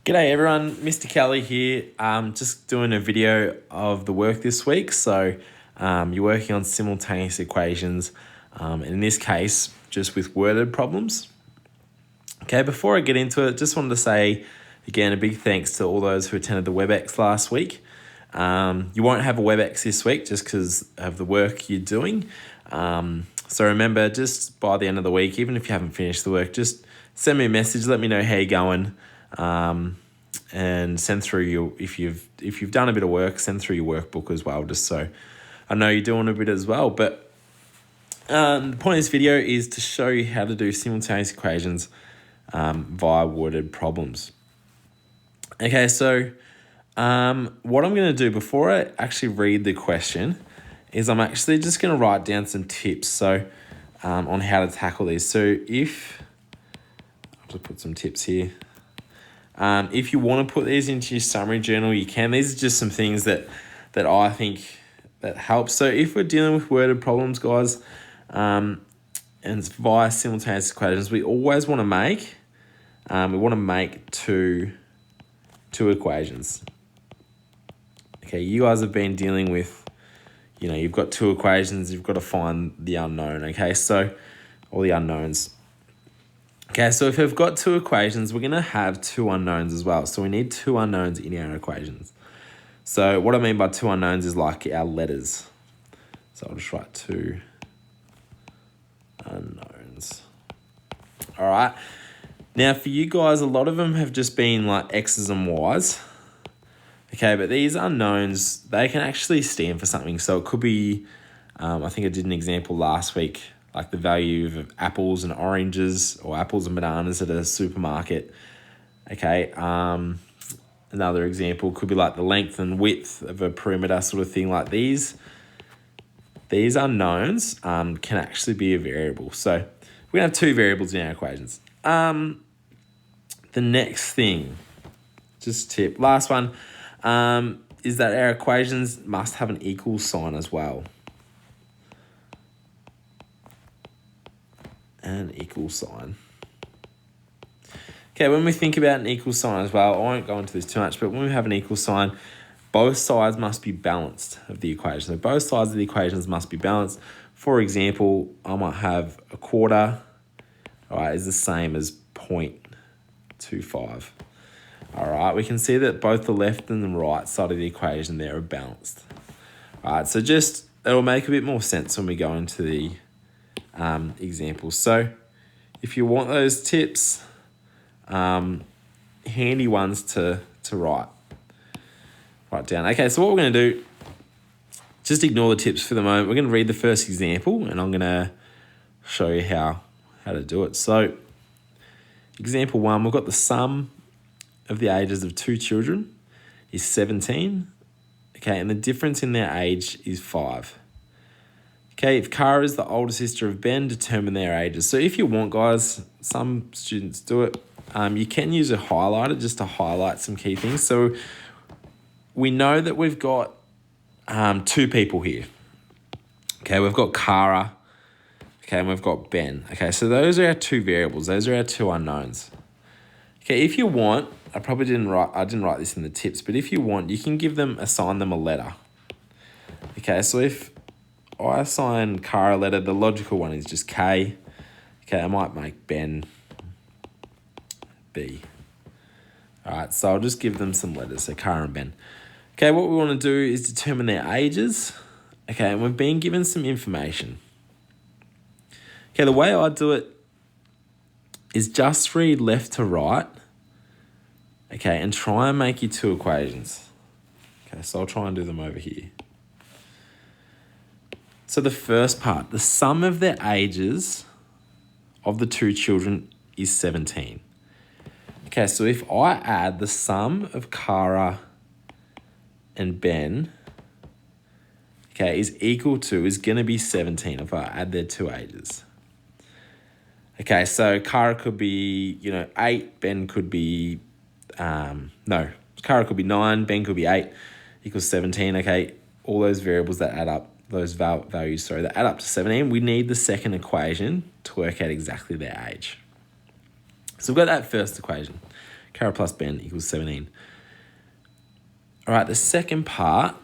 G'day everyone, Mr. Kelly here. Just doing a video of the work this week. So you're working on simultaneous equations, in this case, just with worded problems. Okay, before I get into it, just wanted to say, again, a big thanks to all those who attended the WebEx last week. You won't have a WebEx this week just because of the work you're doing. So remember, just by the end of the week, even if you haven't finished the work, just send me a message, let me know how you're going. And send through if you've done a bit of work, send through your workbook as well, just so I know you're doing a bit as well. But the point of this video is to show you how to do simultaneous equations via worded problems. Okay, so what I'm going to do before I actually read the question is I'm actually just going to write down some tips on how to tackle these. So I'll just put some tips here. If you want to put these into your summary journal, you can. These are just some things that I think that help. So if we're dealing with worded problems, guys, and it's via simultaneous equations, we always want to make two equations. Okay, you guys have been dealing with, you've got two equations, you've got to find the unknown, okay? So, or the unknowns. Okay, so if we've got two equations, we're going to have two unknowns as well. So we need two unknowns in our equations. So what I mean by two unknowns is like our letters. So I'll just write two unknowns. All right. Now for you guys, a lot of them have just been like X's and Y's. Okay, but these unknowns, they can actually stand for something. So it could be, I think I did an example last week, like the value of apples and oranges or apples and bananas at a supermarket. Okay, another example could be like the length and width of a perimeter sort of thing. Like these unknowns can actually be a variable. So we're going to have two variables in our equations. The next thing, just tip, last one, is that our equations must have an equal sign as well. An equal sign. Okay, when we think about an equal sign as well, I won't go into this too much, but when we have an equal sign, both sides must be balanced of the equation. So both sides of the equations must be balanced. For example, I might have a quarter, all right, is the same as 0.25. All right, we can see that both the left and the right side of the equation there are balanced. All right, so just, it'll make a bit more sense when we go into the examples. So if you want those tips, handy ones to write down. Okay, so what we're going to do, just ignore the tips for the moment. We're going to read the first example and I'm going to show you how to do it. So example 1, we've got the sum of the ages of two children is 17. Okay, and the difference in their age is 5. Okay, if Cara is the older sister of Ben, determine their ages. So if you want, guys, some students do it. You can use a highlighter just to highlight some key things. So we know that we've got two people here. Okay, we've got Cara. Okay, and we've got Ben. Okay, so those are our two variables. Those are our two unknowns. Okay, if you want, I didn't write this in the tips, but if you want, you can assign them a letter. Okay, so if I assign Cara a letter, the logical one is just K. Okay, I might make Ben B. All right, so I'll just give them some letters, so Cara and Ben. Okay, what we want to do is determine their ages. Okay, and we've been given some information. Okay, the way I do it is just read left to right. Okay, and try and make your two equations. Okay, so I'll try and do them over here. So the first part, the sum of their ages of the two children is 17. Okay, so if I add the sum of Cara and Ben, okay, is going to be 17 if I add their two ages. Okay, so Cara could be, 8, Ben could be, Cara could be 9, Ben could be 8, equals 17. Okay, all those variables that add up, those values, that add up to 17, we need the second equation to work out exactly their age. So we've got that first equation. Cara plus Ben equals 17. All right, the second part,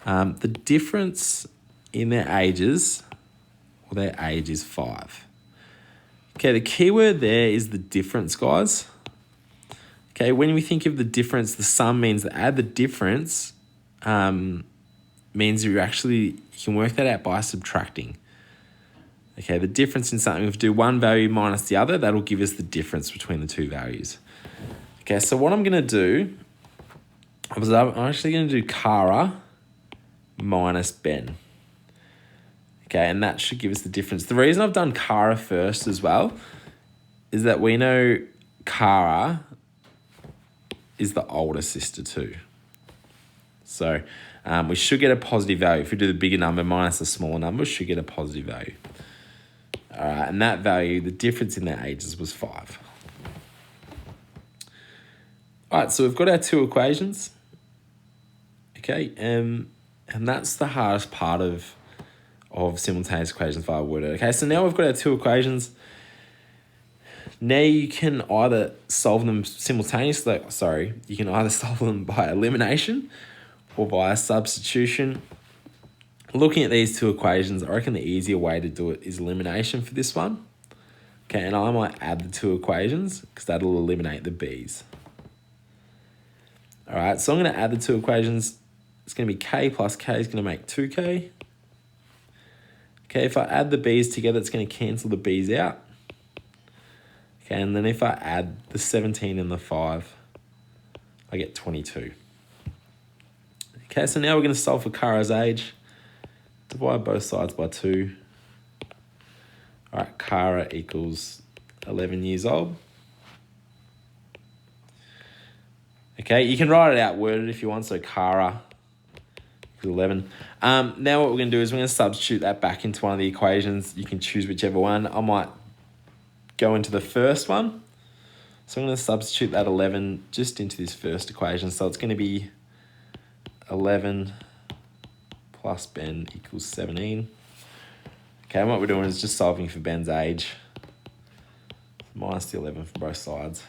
the difference in their ages, or their age is 5. Okay, the key word there is the difference, guys. Okay, when we think of the difference, the sum means that add the difference means you can work that out by subtracting. Okay, the difference in something, if we do one value minus the other, that'll give us the difference between the two values. Okay, so what I'm going to do is I'm actually going to do Cara minus Ben. Okay, and that should give us the difference. The reason I've done Cara first as well is that we know Cara is the older sister too. So we should get a positive value. If we do the bigger number minus the smaller number, we should get a positive value. All right, and that value, the difference in their ages was 5. All right, so we've got our two equations. Okay, and that's the hardest part of simultaneous equations via Whiteboard. Okay, so now we've got our two equations. Now you can either solve them simultaneously, you can either solve them by elimination or by substitution. Looking at these two equations, I reckon the easier way to do it is elimination for this one. Okay, and I might add the two equations because that'll eliminate the b's. All right, so I'm going to add the two equations. It's going to be k plus k is going to make 2k. Okay, if I add the b's together, it's going to cancel the b's out. Okay, and then if I add the 17 and the 5, I get 22. Okay, so now we're going to solve for Cara's age. Divide both sides by 2. All right, Cara equals 11 years old. Okay, you can write it out worded if you want, so Cara equals 11. Now what we're going to do is we're going to substitute that back into one of the equations. You can choose whichever one. I might go into the first one. So I'm going to substitute that 11 just into this first equation. So it's going to be 11 plus Ben equals 17. Okay, and what we're doing is just solving for Ben's age. Minus the 11 from both sides.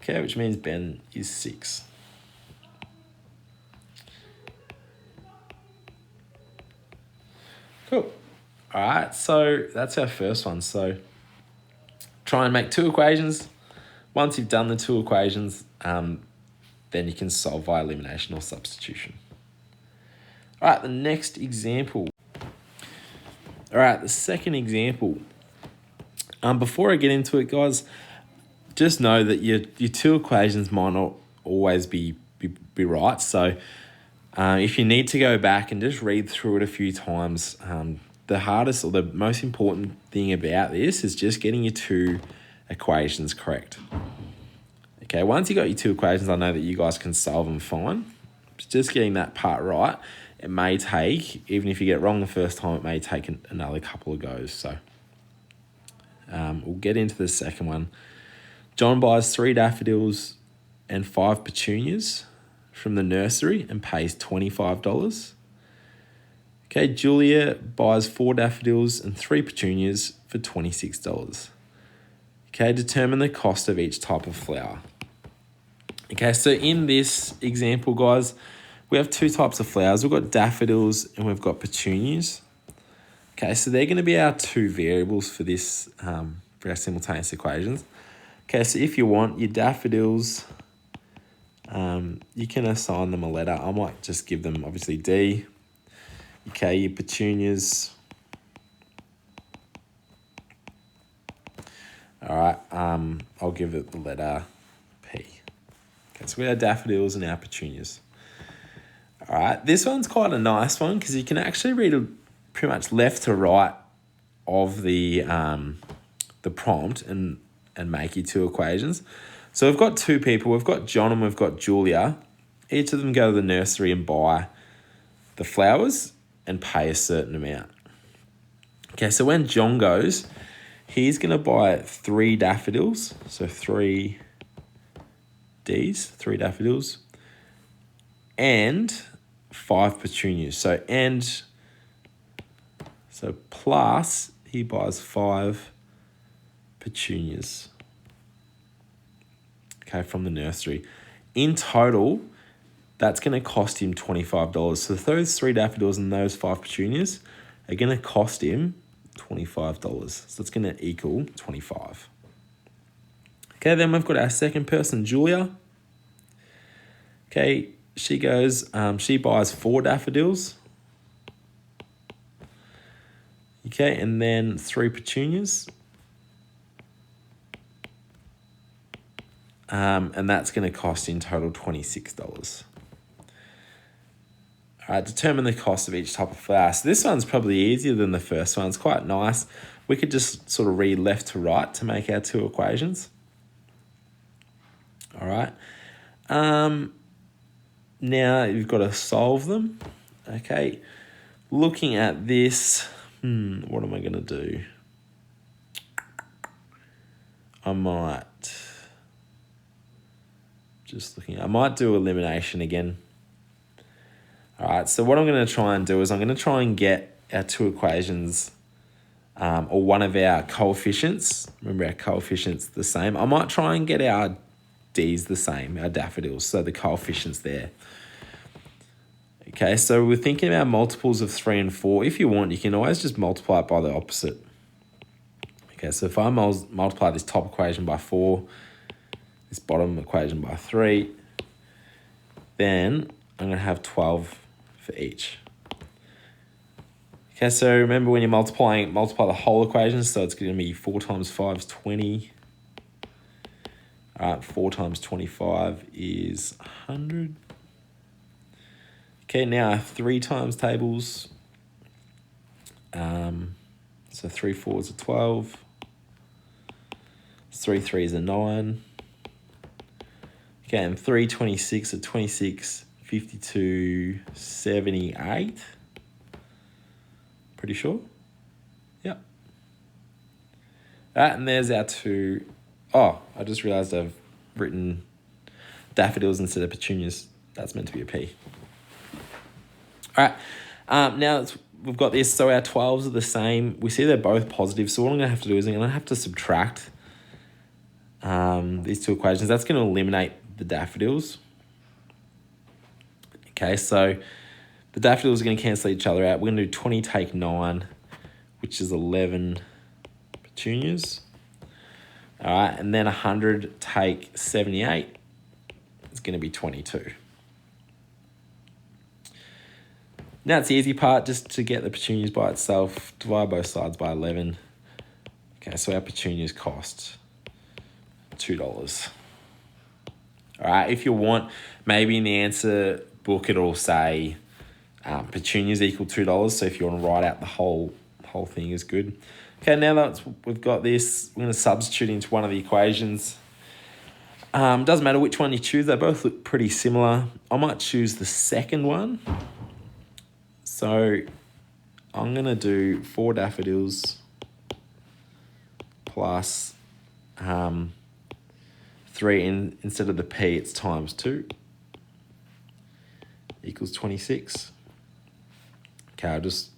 Okay, which means Ben is 6. Cool. All right, so that's our first one. So try and make two equations. Once you've done the two equations, then you can solve via elimination or substitution. All right, the next example. All right, the second example. Before I get into it, guys, just know that your two equations might not always be right. So if you need to go back and just read through it a few times, the hardest or the most important thing about this is just getting your two equations correct. Okay, once you got your two equations, I know that you guys can solve them fine. Just getting that part right, it may take, even if you get it wrong the first time, it may take another couple of goes. So we'll get into the second one. John buys 3 daffodils and 5 petunias from the nursery and pays $25. Okay, Julia buys 4 daffodils and 3 petunias for $26. Okay, determine the cost of each type of flower. Okay, so in this example, guys, we have 2 types of flowers. We've got daffodils and we've got petunias. Okay, so they're going to be our 2 variables for this, for our simultaneous equations. Okay, so if you want your daffodils, you can assign them a letter. I might just give them, obviously, D. Okay, your petunias. All right, I'll give it the letter P. Okay, so we have daffodils and our petunias. All right, this one's quite a nice one because you can actually read it pretty much left to right of the prompt and make your 2 equations. So we've got 2 people. We've got John and we've got Julia. Each of them go to the nursery and buy the flowers and pay a certain amount. Okay, so when John goes, he's going to buy 3 daffodils. So 3 Ds, 3 daffodils, and 5 petunias. So plus he buys 5 petunias, okay, from the nursery. In total, that's going to cost him $25. So those 3 daffodils and those 5 petunias are going to cost him $25. So it's going to equal 25. Okay, then we've got our second person, Julia. Okay, she goes, she buys 4 daffodils. Okay, and then 3 petunias. And that's going to cost in total $26. All right, determine the cost of each type of flower. So this one's probably easier than the first one. It's quite nice. We could just sort of read left to right to make our 2 equations. All right. Now you've got to solve them. Okay. Looking at this, what am I going to do? I might do elimination again. All right, so what I'm going to try and do is I'm going to try and get our 2 equations or one of our coefficients. Remember, our coefficients the same. I might try and get our D's the same, our daffodils, so the coefficients there. Okay, so we're thinking about multiples of 3 and 4. If you want, you can always just multiply it by the opposite. Okay, so if I multiply this top equation by 4, this bottom equation by 3, then I'm going to have 12 for each. Okay, so remember when you're multiply the whole equation, so it's going to be 4 times 5 is 20. All right, 4 times 25 is 100. Okay, now 3 times tables. So 3 4s are 12. 3 3s are 9. Okay, and 3 26 are 26, 52, 78. Pretty sure? Yep. All right, and there's our 2. Oh, I just realised I've written daffodils instead of petunias. That's meant to be a P. All right, now we've got this. So our 12s are the same. We see they're both positive. So what I'm going to have to do is I'm going to have to subtract these 2 equations. That's going to eliminate the daffodils. Okay, so the daffodils are going to cancel each other out. We're going to do 20 take 9, which is 11 petunias. All right, and then 100 take 78 is going to be 22. Now it's the easy part, just to get the petunias by itself, divide both sides by 11. Okay, so our petunias cost $2. All right, if you want, maybe in the answer book it'll say petunias equal $2. So if you want to write out the whole thing is good. Okay, now that we've got this, we're going to substitute into one of the equations. Doesn't matter which one you choose, they both look pretty similar. I might choose the second one. So I'm going to do 4 daffodils plus 3, instead of the P, it's times 2, equals 26. Okay, I'll just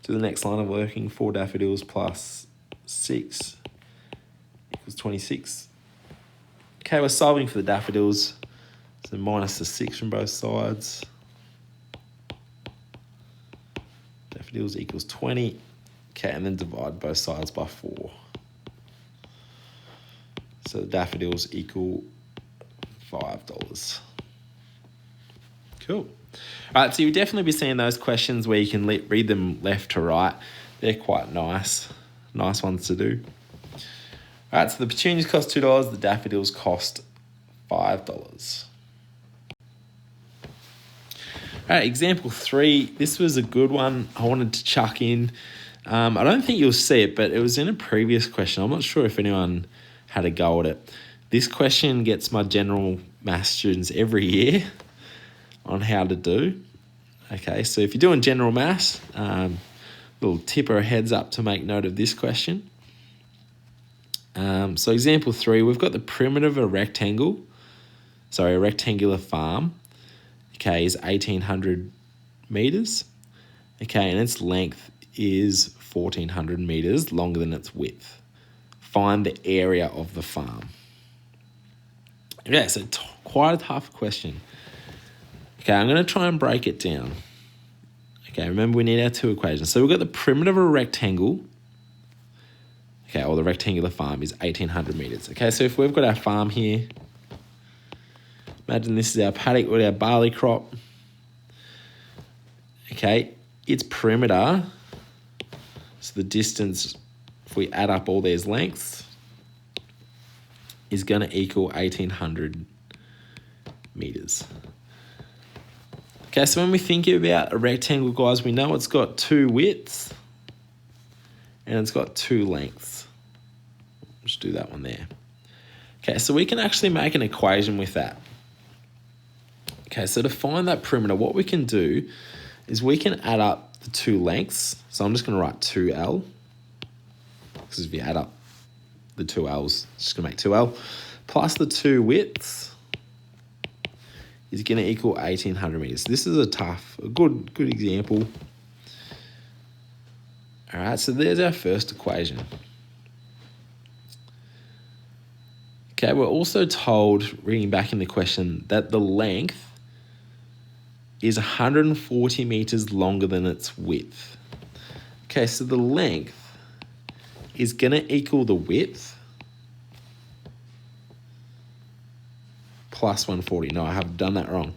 do the next line of working. 4 daffodils plus 6 equals 26. Okay, we're solving for the daffodils. So minus the 6 from both sides. Daffodils equals 20. Okay, and then divide both sides by 4. So the daffodils equal $5. Cool. All right, so you'll definitely be seeing those questions where you can read them left to right. They're quite nice ones to do. All right, so the petunias cost $2, the daffodils cost $5. All right, example 3. This was a good one I wanted to chuck in. I don't think you'll see it, but it was in a previous question. I'm not sure if anyone had a go at it. This question gets my general maths students every year on how to do. Okay, so if you're doing general maths, little tip or a heads up to make note of this question. So example 3, we've got the perimeter of a rectangular farm, okay, is 1,800 meters, okay, and its length is 1,400 meters longer than its width. find the area of the farm. Yeah, so quite a tough question. Okay, I'm going to try and break it down. Okay, remember we need our two equations. So we've got the perimeter of a rectangle. Okay, or the rectangular farm is 1,800 meters. Okay, so if we've got our farm here, imagine this is our paddock or our barley crop. Okay, its perimeter, so the distance, if we add up all these lengths, is going to equal 1,800 meters. Okay, so when we think about a rectangle, guys, we know it's got two widths and it's got two lengths. Let's do that one there. Okay, so we can actually make an equation with that. Okay, so to find that perimeter, what we can do is we can add up the two lengths. So I'm just going to write 2L, because if you add up the two L's, it's just going to make 2L, plus the two widths is going to equal 1,800 meters. This is a good example. All right, so there's our first equation. Okay, we're also told, reading back in the question, that the length is 140 meters longer than its width. Okay, so the length is going to equal the width plus 140. No, I have done that wrong.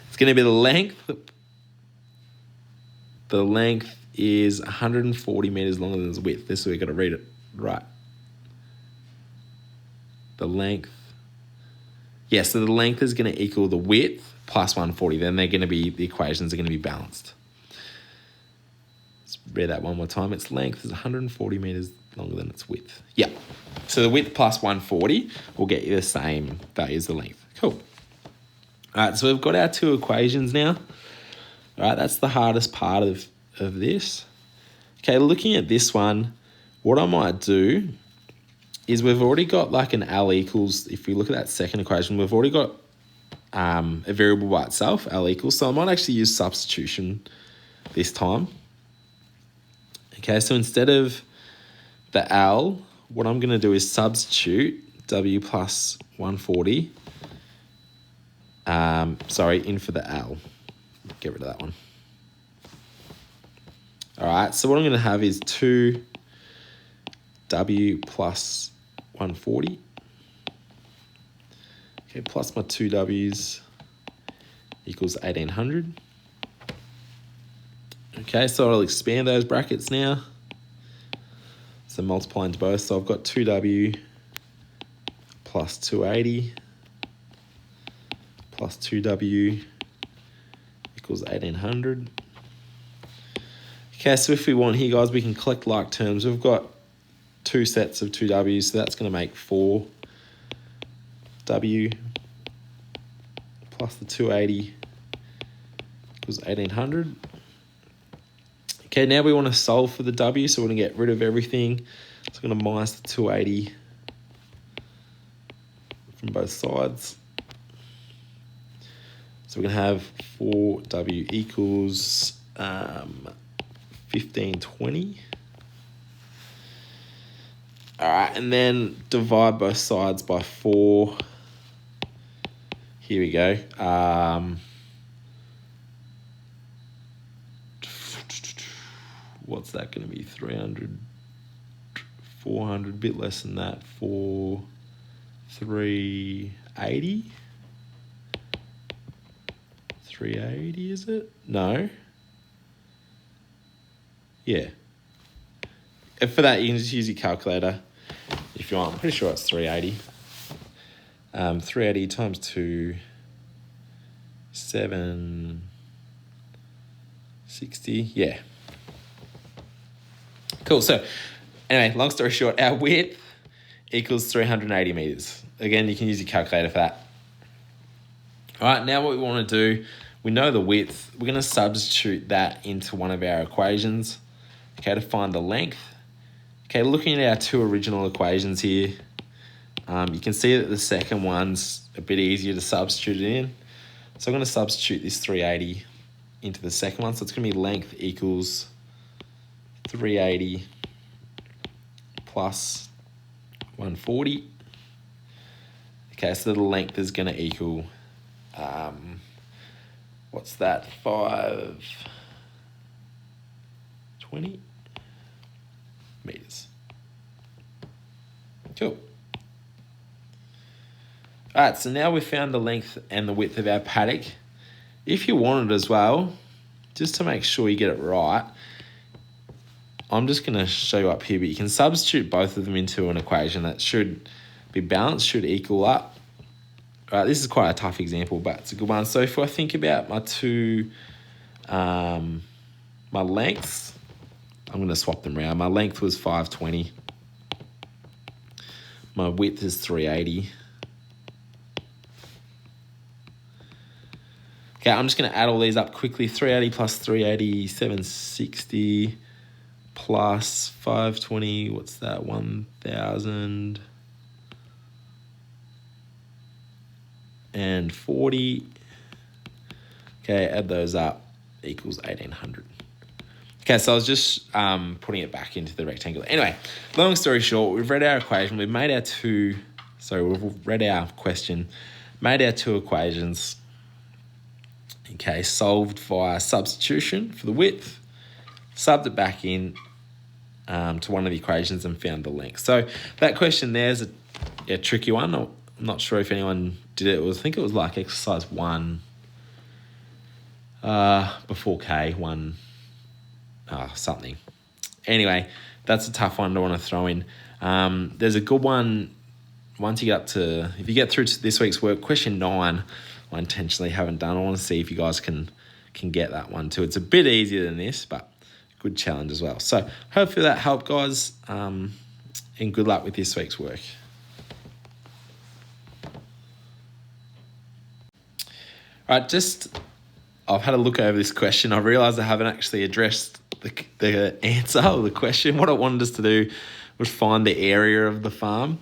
It's going to be the length. The length is 140 meters longer than its width. This is where we've got to read it right. The length. Yeah, so the length is going to equal the width plus 140. Then the equations are going to be balanced. Let's read that one more time. Its length is 140 meters longer than its width. Yeah. So the width plus 140 will get you the same value as the length. Cool. All right, so we've got our two equations now. All right, that's the hardest part of this. Okay, looking at this one, what I might do is we've already got like an L equals, if we look at that second equation, we've already got a variable by itself, L equals. So I might actually use substitution this time. Okay, so instead of the L, what I'm going to do is substitute W plus 140. In for the L. Get rid of that one. All right, so what I'm going to have is 2W plus 140. Okay, plus my 2Ws equals 1,800. Okay, so I'll expand those brackets now. So multiply into both. So I've got 2W plus 280 plus 2W equals 1,800. Okay, so if we want here, guys, we can collect like terms. We've got two sets of 2Ws, so that's going to make 4W plus the 280 equals 1,800. Okay, now we want to solve for the W, so we're going to get rid of everything. So we're going to minus the 280 from both sides. So we're going to have 4W equals 1520. All right, and then divide both sides by 4. Here we go. What's that going to be? 300, 400, bit less than that. 380. 380, is it? No. Yeah. And for that, you can just use your calculator if you want. I'm pretty sure it's 380. 380 times 2, 760. Yeah. Cool. So anyway, long story short, our width equals 380 meters. Again, you can use your calculator for that. All right, now what we want to do, we know the width. We're going to substitute that into one of our equations, okay, to find the length. Okay, looking at our two original equations here, you can see that the second one's a bit easier to substitute it in. So I'm going to substitute this 380 into the second one. So it's going to be length equals 380 plus 140. Okay, so the length is going to equal, what's that, 520 meters. Cool. All right, so now we've found the length and the width of our paddock. If you want it as well, just to make sure you get it right, I'm just going to show you up here, but you can substitute both of them into an equation that should be balanced, should equal up. All right, this is quite a tough example, but it's a good one. So if I think about my two, my lengths, I'm going to swap them around. My length was 520. My width is 380. Okay, I'm just going to add all these up quickly. 380 plus 380, 760 plus 520, what's that, 1,040. Okay, add those up, equals 1,800. Okay, so I was just putting it back into the rectangle. Anyway, long story short, we've read our equation. We've read our question, made our two equations. Okay, solved via substitution for the width, subbed it back in to one of the equations and found the length. So that question there is a tricky one. I'm not sure if anyone did it. I think it was like exercise 1 before K, 1 something. Anyway, that's a tough one to want to throw in. There's a good one once you get up to, if you get through to this week's work, question 9, I intentionally haven't done. I want to see if you guys can get that one too. It's a bit easier than this, but good challenge as well. So hopefully that helped, guys, and good luck with this week's work. All right, I've had a look over this question. I realised I haven't actually addressed the answer or the question. What I wanted us to do was find the area of the farm.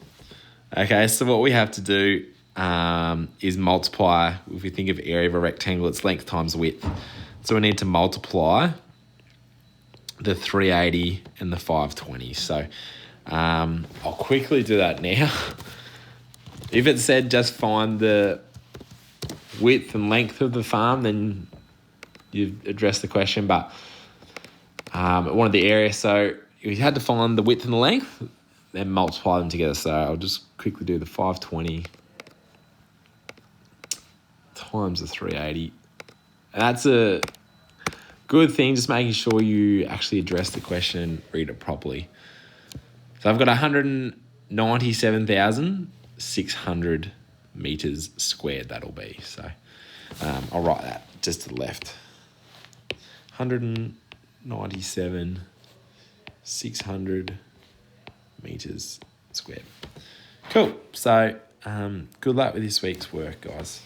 Okay, so what we have to do is multiply. If we think of area of a rectangle, it's length times width. So we need to multiply the 380 and the 520. So I'll quickly do that now. If it said just find the width and length of the farm, then you've addressed the question, but I wanted the area. So you had to find the width and the length, then multiply them together. So I'll just quickly do the 520 times the 380. And that's a good thing, just making sure you actually address the question and read it properly. So I've got 197,600 meters squared, that'll be. So I'll write that just to the left. 197,600 meters squared. Cool. So good luck with this week's work, guys.